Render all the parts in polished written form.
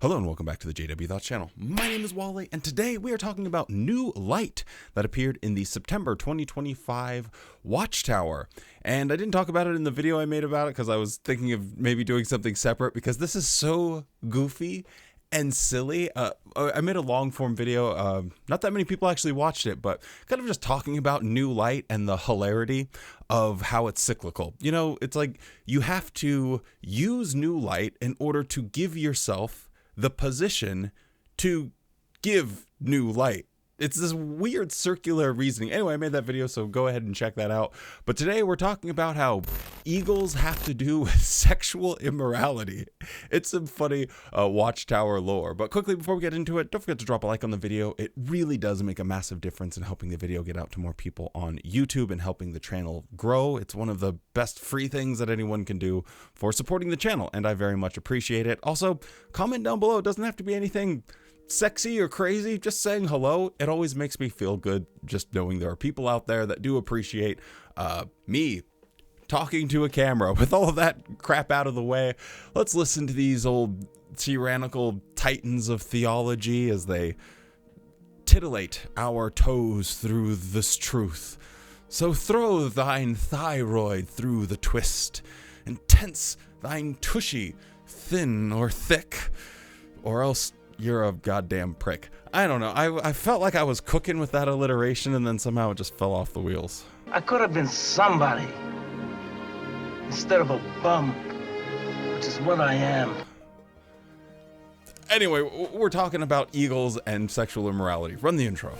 Hello and welcome back to the JW Thoughts channel. My name is Wally, and today we are talking about New Light that appeared in the September 2025 Watchtower. And I didn't talk about it in the video I made about it because I was thinking of maybe doing something separate because this is so goofy and silly. I made a long form video. Not that many people actually watched it, but kind of just talking about New Light and the hilarity of how it's cyclical. You know, it's like you have to use New Light in order to give yourself the position to give new light. It's this weird circular reasoning. Anyway, I made that video, so go ahead and check that out. But today we're talking about how eagles have to do with sexual immorality. It's some funny Watchtower lore. But quickly, before we get into it, don't forget to drop a like on the video. It really does make a massive difference in helping the video get out to more people on YouTube and helping the channel grow. It's one of the best free things that anyone can do for supporting the channel, and I very much appreciate it. Also, comment down below. It doesn't have to be anything sexy or crazy, just saying hello. It always makes me feel good just knowing there are people out there that do appreciate me talking to a camera. With all of that crap out of the way, let's listen to these old tyrannical titans of theology as they titillate our toes through this truth. So throw thine thyroid through the twist, and tense thine tushy, thin or thick, or else you're a goddamn prick. I don't know. I felt like I was cooking with that alliteration, and then somehow it just fell off the wheels. I could have been somebody instead of a bum, which is what I am. Anyway, we're talking about eagles and sexual immorality. Run the intro.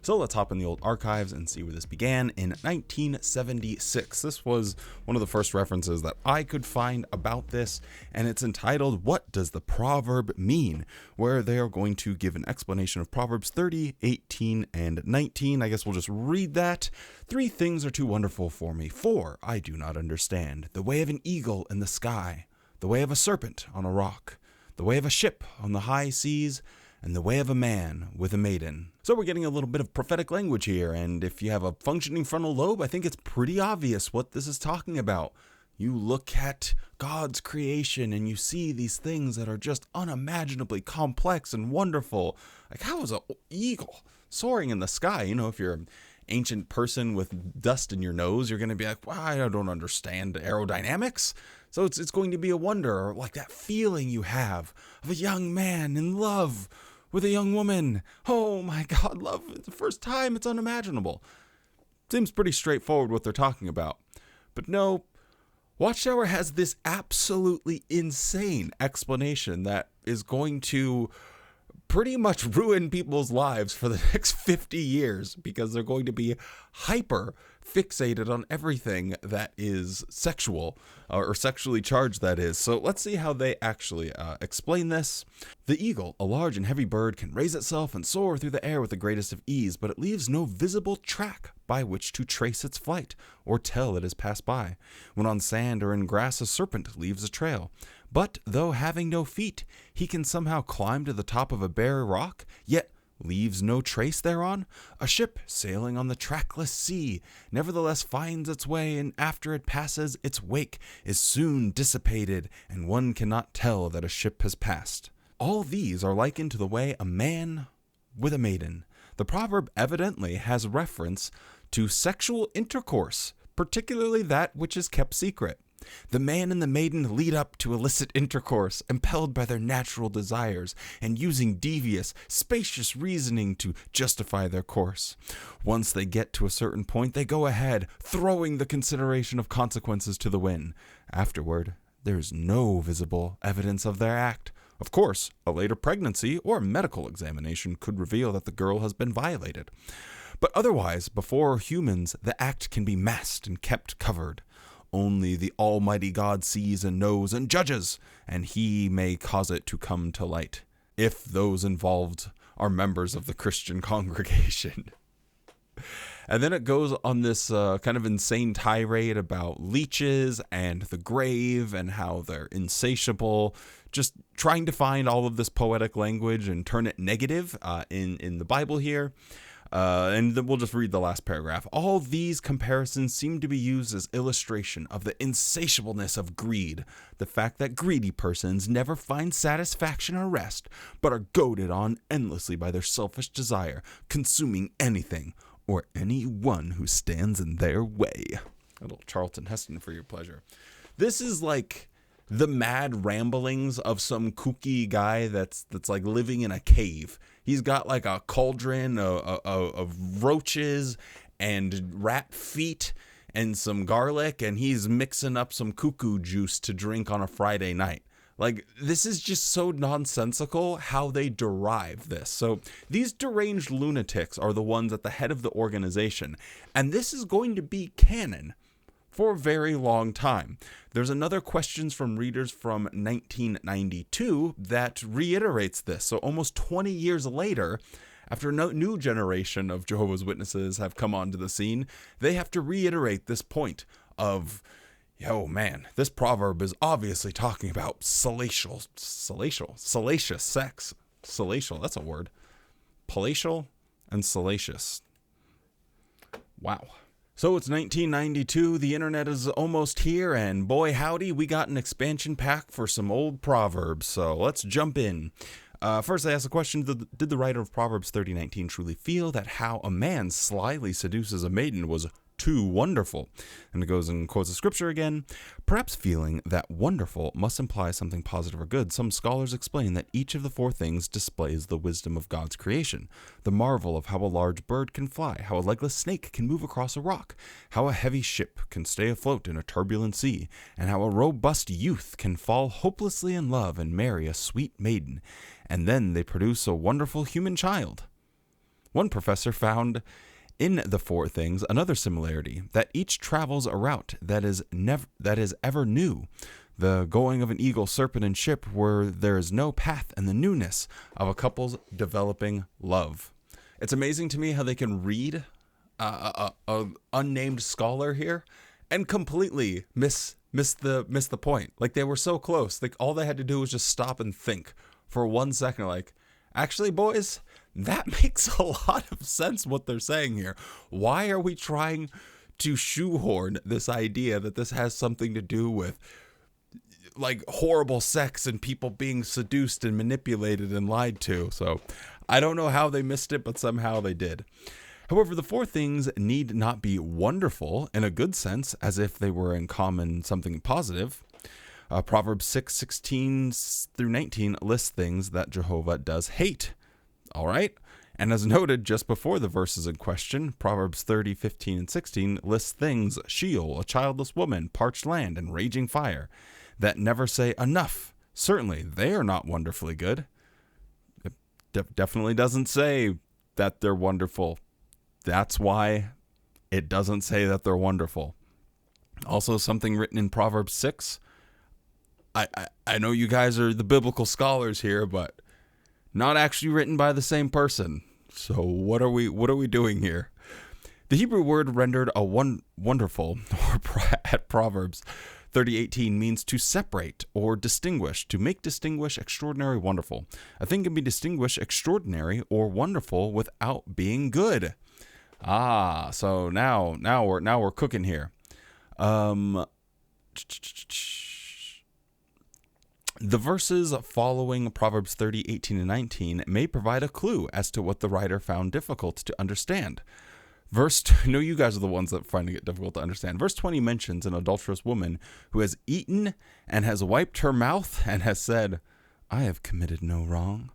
So let's hop in the old archives and see where this began in 1976. This was one of the first references that I could find about this, and it's entitled, "What Does the Proverb Mean?" where they are going to give an explanation of Proverbs 30, 18, and 19. I guess we'll just read that. "3 things are too wonderful for me. 4 I do not understand. The way of an eagle in the sky, the way of a serpent on a rock, the way of a ship on the high seas, and the way of a man with a maiden." So we're getting a little bit of prophetic language here, and if you have a functioning frontal lobe, I think it's pretty obvious what this is talking about. You look at God's creation and you see these things that are just unimaginably complex and wonderful. Like, how is an eagle soaring in the sky? You know, if you're an ancient person with dust in your nose, you're going to be like, well, I don't understand aerodynamics. So it's going to be a wonder, or like that feeling you have of a young man in love with a young woman. Oh my God, love at the first time. It's unimaginable. Seems pretty straightforward what they're talking about. But no, Watchtower has this absolutely insane explanation that is going to pretty much ruin people's lives for the next 50 years because they're going to be hyper fixated on everything that is sexual or sexually charged, that is. So let's see how they actually explain this. "The eagle, a large and heavy bird, can raise itself and soar through the air with the greatest of ease, but it leaves no visible track by which to trace its flight or tell it has passed by. When on sand or in grass, a serpent leaves a trail. But though having no feet, he can somehow climb to the top of a bare rock, yet leaves no trace thereon. A ship sailing on the trackless sea nevertheless finds its way, and after it passes, its wake is soon dissipated, and one cannot tell that a ship has passed. All these are likened to the way a man with a maiden." The proverb evidently has reference to sexual intercourse, particularly that which is kept secret. "The man and the maiden lead up to illicit intercourse, impelled by their natural desires, and using devious, spacious reasoning to justify their course. Once they get to a certain point, they go ahead, throwing the consideration of consequences to the wind. Afterward, there is no visible evidence of their act. Of course, a later pregnancy or medical examination could reveal that the girl has been violated. But otherwise, before humans, the act can be masked and kept covered. Only the Almighty God sees and knows and judges, and he may cause it to come to light, if those involved are members of the Christian congregation." And then it goes on this kind of insane tirade about leeches and the grave and how they're insatiable, just trying to find all of this poetic language and turn it negative in the Bible here. And then we'll just read the last paragraph. All these comparisons seem to be used as illustration of the insatiableness of greed, the fact that greedy persons never find satisfaction or rest, but are goaded on endlessly by their selfish desire, consuming anything or anyone who stands in their way. A little Charlton Heston for your pleasure. This is like the mad ramblings of some kooky guy that's like living in a cave. He's got like a cauldron of roaches and rat feet and some garlic, and he's mixing up some cuckoo juice to drink on a Friday night. Like, this is just so nonsensical how they derive this. So these deranged lunatics are the ones at the head of the organization, and this is going to be canon for a very long time. There's another Questions from Readers from 1992 that reiterates this. So almost 20 years later, after a new generation of Jehovah's Witnesses have come onto the scene, they have to reiterate this point of, yo, man, this proverb is obviously talking about salacious sex. Salacial, that's a word. Palatial and salacious. Wow. So it's 1992, the internet is almost here, and boy howdy, we got an expansion pack for some old proverbs, so let's jump in. First, I asked the question, did the writer of Proverbs 30:19 truly feel that how a man slyly seduces a maiden was too wonderful? And it goes and quotes the scripture again. Perhaps feeling that wonderful must imply something positive or good, some scholars explain that each of the four things displays the wisdom of God's creation. The marvel of how a large bird can fly, how a legless snake can move across a rock, how a heavy ship can stay afloat in a turbulent sea, and how a robust youth can fall hopelessly in love and marry a sweet maiden, and then they produce a wonderful human child. One professor found in the four things another similarity, that each travels a route that is ever new, the going of an eagle, serpent, and ship, where there is no path, and the newness of a couple's developing love. It's amazing to me how they can read a unnamed scholar here and completely miss the point. Like, they were so close. Like, all they had to do was just stop and think for 1 second, like, actually, boys, that makes a lot of sense what they're saying here. Why are we trying to shoehorn this idea that this has something to do with like horrible sex and people being seduced and manipulated and lied to? So I don't know how they missed it, but somehow they did. However, the four things need not be wonderful in a good sense, as if they were in common something positive. Proverbs 6:16-19 lists things that Jehovah does hate. All right. And as noted just before the verses in question, Proverbs 30:15-16 lists things: Sheol, a childless woman, parched land, and raging fire, that never say enough. Certainly, they are not wonderfully good. It definitely doesn't say that they're wonderful. That's why it doesn't say that they're wonderful. Also, something written in Proverbs 6. I know you guys are the biblical scholars here, but not actually written by the same person. So what are we doing here? The Hebrew word rendered a wonderful or at Proverbs 30:18 means to separate or distinguish, to make distinguish extraordinary wonderful. A thing can be distinguished extraordinary or wonderful without being good. So now we're cooking here. The verses following Proverbs 30:18-19 may provide a clue as to what the writer found difficult to understand. No, you guys are the ones that are finding it difficult to understand. Verse 20 mentions an adulterous woman who has eaten and has wiped her mouth and has said, I have committed no wrong.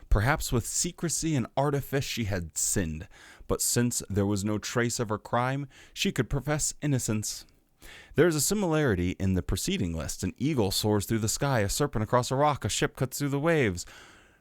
Perhaps with secrecy and artifice she had sinned, but since there was no trace of her crime, she could profess innocence. There is a similarity in the preceding list. An eagle soars through the sky, a serpent across a rock, a ship cuts through the waves.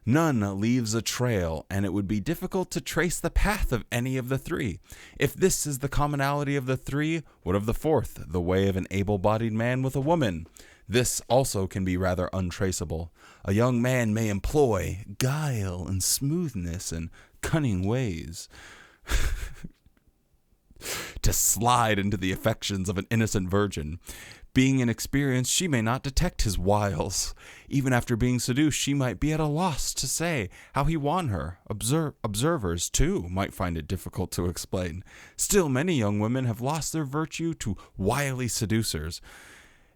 None leaves a trail, and it would be difficult to trace the path of any of the three. If this is the commonality of the three, what of the fourth, the way of an able-bodied man with a woman? This also can be rather untraceable. A young man may employ guile and smoothness and cunning ways. to slide into the affections of an innocent virgin. Being inexperienced, she may not detect his wiles. Even after being seduced, she might be at a loss to say how he won her. Observers, too, might find it difficult to explain. Still, many young women have lost their virtue to wily seducers.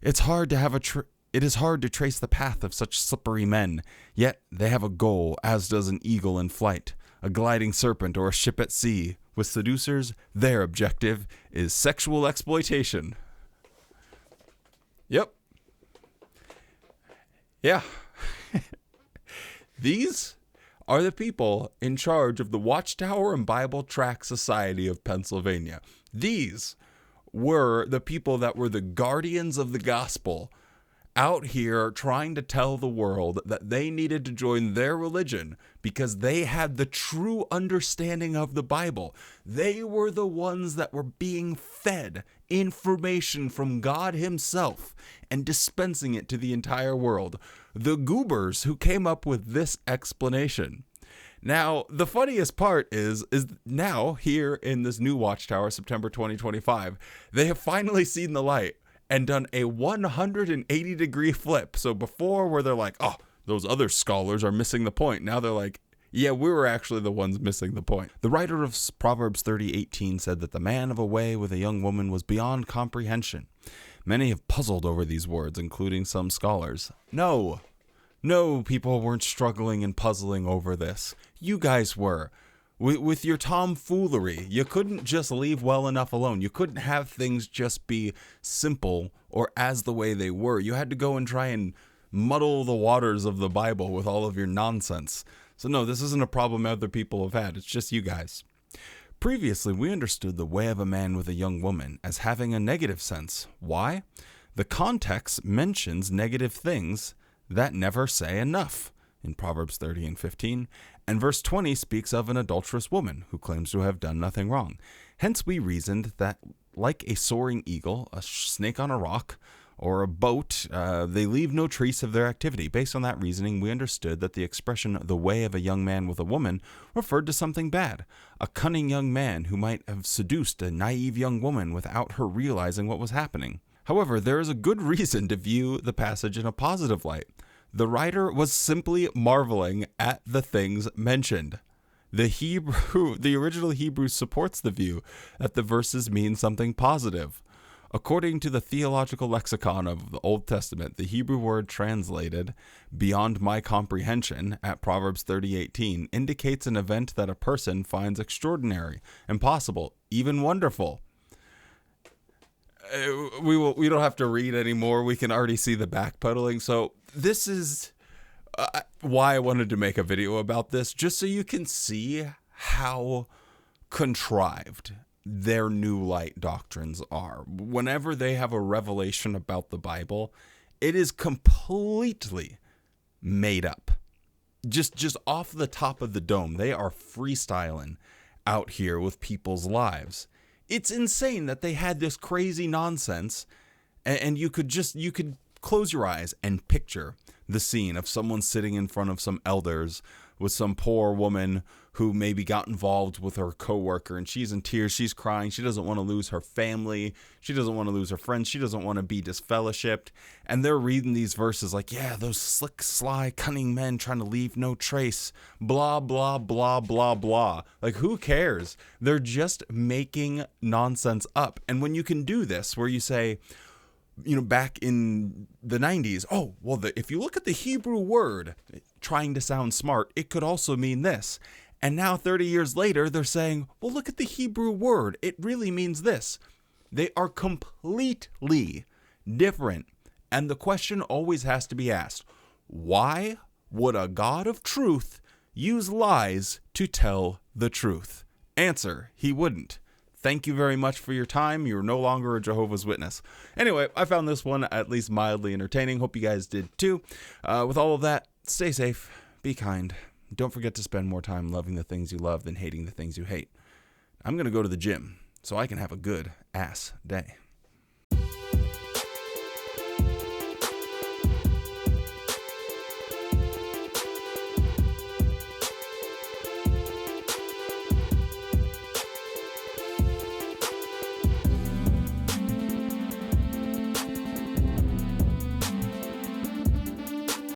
It is hard to trace the path of such slippery men, yet they have a goal, as does an eagle in flight, a gliding serpent, or a ship at sea. With seducers, their objective is sexual exploitation. Yep. Yeah. These are the people in charge of the Watchtower and Bible Tract Society of Pennsylvania. These were the people that were the guardians of the gospel out here trying to tell the world that they needed to join their religion because they had the true understanding of the Bible. They were the ones that were being fed information from God himself and dispensing it to the entire world. The goobers who came up with this explanation. Now, the funniest part is now here in this new Watchtower, September 2025, they have finally seen the light and done a 180-degree flip. So before, where they're like, oh, those other scholars are missing the point. Now they're like, yeah, we were actually the ones missing the point. The writer of Proverbs 30:18 said that the man of a way with a young woman was beyond comprehension. Many have puzzled over these words, including some scholars. No, people weren't struggling and puzzling over this. You guys were. With your tomfoolery, you couldn't just leave well enough alone. You couldn't have things just be simple or as the way they were. You had to go and try and muddle the waters of the Bible with all of your nonsense. So no, this isn't a problem other people have had. It's just you guys. Previously, we understood the way of a man with a young woman as having a negative sense. Why? The context mentions negative things that never say enough in Proverbs 30 and 15, and verse 20 speaks of an adulterous woman who claims to have done nothing wrong. Hence we reasoned that like a soaring eagle, a snake on a rock, or a boat, they leave no trace of their activity. Based on that reasoning, we understood that the expression, the way of a young man with a woman, referred to something bad. A cunning young man who might have seduced a naive young woman without her realizing what was happening. However, there is a good reason to view the passage in a positive light. The writer was simply marveling at the things mentioned. The original Hebrew supports the view that the verses mean something positive. According to the theological lexicon of the Old Testament, the Hebrew word translated beyond my comprehension at Proverbs 30:18 indicates an event that a person finds extraordinary, impossible, even wonderful. We don't have to read anymore. We can already see the backpedaling. So this is why I wanted to make a video about this, just so you can see how contrived their new light doctrines are. Whenever they have a revelation about the Bible, it is completely made up. Just off the top of the dome. They are freestyling out here with people's lives. It's insane that they had this crazy nonsense, and you could close your eyes and picture the scene of someone sitting in front of some elders with some poor woman who maybe got involved with her coworker, and she's in tears, she's crying, she doesn't want to lose her family, she doesn't want to lose her friends, she doesn't want to be disfellowshipped, and they're reading these verses like, yeah, those slick, sly, cunning men trying to leave no trace, blah, blah, blah, blah, blah. Like, who cares? They're just making nonsense up. And when you can do this, where you say, back in the 90s, oh, well, if you look at the Hebrew word, trying to sound smart, it could also mean this. And now 30 years later, they're saying, well, look at the Hebrew word. It really means this. They are completely different. And the question always has to be asked, why would a God of truth use lies to tell the truth? Answer, he wouldn't. Thank you very much for your time. You're no longer a Jehovah's Witness. Anyway, I found this one at least mildly entertaining. Hope you guys did too. With all of that, stay safe, be kind. Don't forget to spend more time loving the things you love than hating the things you hate. I'm going to go to the gym so I can have a good ass day.